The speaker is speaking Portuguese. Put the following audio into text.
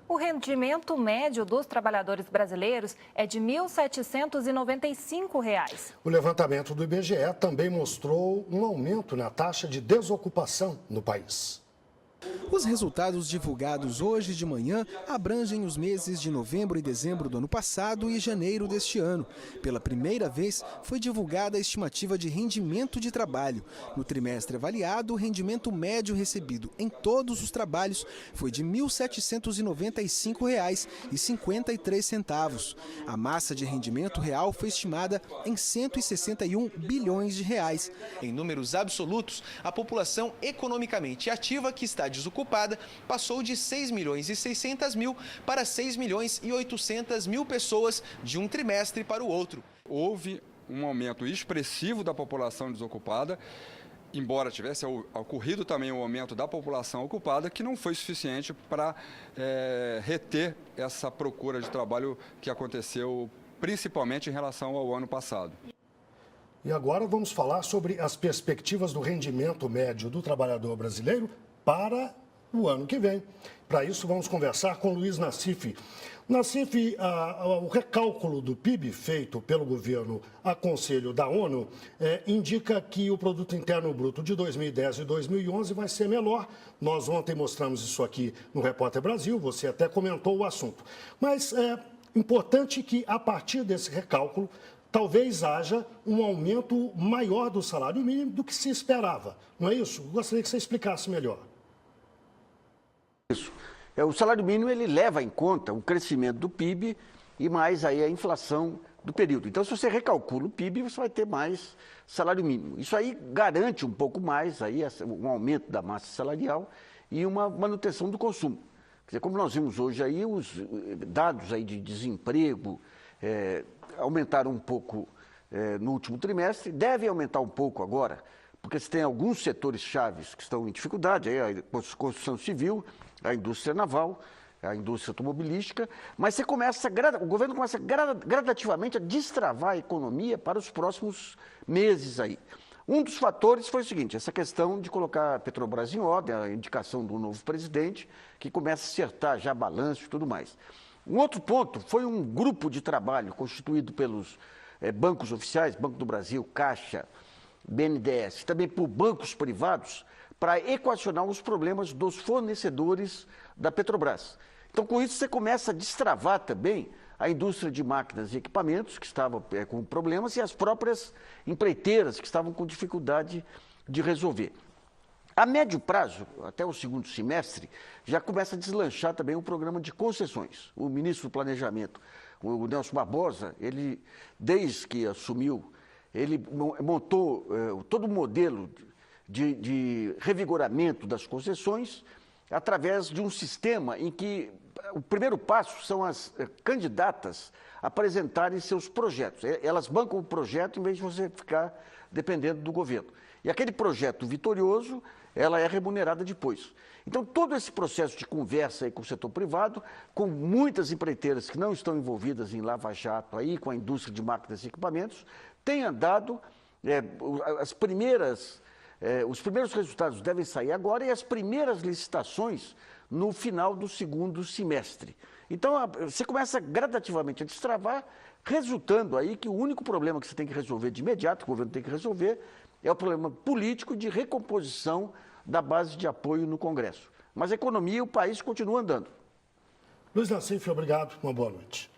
O rendimento médio dos trabalhadores brasileiros é de R$ 1.795. O levantamento do IBGE também mostrou um aumento na taxa de desocupação no país. Os resultados divulgados hoje de manhã abrangem os meses de novembro e dezembro do ano passado e janeiro deste ano. Pela primeira vez, foi divulgada a estimativa de rendimento de trabalho. No trimestre avaliado, o rendimento médio recebido em todos os trabalhos foi de R$ 1.795,53. A massa de rendimento real foi estimada em 161 bilhões de reais. Em números absolutos, a população economicamente ativa que está desocupada passou de 6.600.000 para 6.800.000 pessoas de um trimestre para o outro. Houve um aumento expressivo da população desocupada, embora tivesse ocorrido também o aumento da população ocupada, que não foi suficiente para reter essa procura de trabalho que aconteceu principalmente em relação ao ano passado. E agora vamos falar sobre as perspectivas do rendimento médio do trabalhador brasileiro para o ano que vem. Para isso, vamos conversar com Luiz Nassif. Nassif, o recálculo do PIB feito pelo governo a conselho da ONU indica que o Produto Interno Bruto de 2010 e 2011 vai ser menor. Nós ontem mostramos isso aqui no Repórter Brasil, você até comentou o assunto. Mas é importante que, a partir desse recálculo, talvez haja um aumento maior do salário mínimo do que se esperava. Não é isso? Gostaria que você explicasse melhor. Isso. O salário mínimo ele leva em conta o crescimento do PIB e mais aí a inflação do período. Então, se você recalcula o PIB, você vai ter mais salário mínimo. Isso aí garante um pouco mais aí um aumento da massa salarial e uma manutenção do consumo. Quer dizer, como nós vimos hoje aí, os dados aí de desemprego aumentaram um pouco no último trimestre, devem aumentar um pouco agora, porque você tem alguns setores chaves que estão em dificuldade, aí a construção civil, a indústria naval, a indústria automobilística, mas o governo começa gradativamente a destravar a economia para os próximos meses aí. Um dos fatores foi o seguinte, essa questão de colocar a Petrobras em ordem, a indicação do novo presidente, que começa a acertar já balanço e tudo mais. Um outro ponto foi um grupo de trabalho constituído pelos bancos oficiais, Banco do Brasil, Caixa, BNDES, também por bancos privados, para equacionar os problemas dos fornecedores da Petrobras. Então, com isso, você começa a destravar também a indústria de máquinas e equipamentos, que estava com problemas, e as próprias empreiteiras, que estavam com dificuldade de resolver. A médio prazo, até o segundo semestre, já começa a deslanchar também o programa de concessões. O ministro do Planejamento, o Nelson Barbosa, ele, desde que assumiu, ele montou todo o modelo de revigoramento das concessões através de um sistema em que o primeiro passo são as candidatas apresentarem seus projetos. Elas bancam o projeto em vez de você ficar dependendo do governo. E aquele projeto vitorioso, ela é remunerada depois. Então, todo esse processo de conversa aí com o setor privado, com muitas empreiteiras que não estão envolvidas em lava-jato aí, com a indústria de máquinas e equipamentos, tem andado, os primeiros resultados devem sair agora e as primeiras licitações no final do segundo semestre. Então, você começa gradativamente a destravar, resultando aí que o único problema que você tem que resolver de imediato, que o governo tem que resolver, é o problema político de recomposição da base de apoio no Congresso. Mas a economia e o país continuam andando. Luiz Nassif, obrigado. Uma boa noite.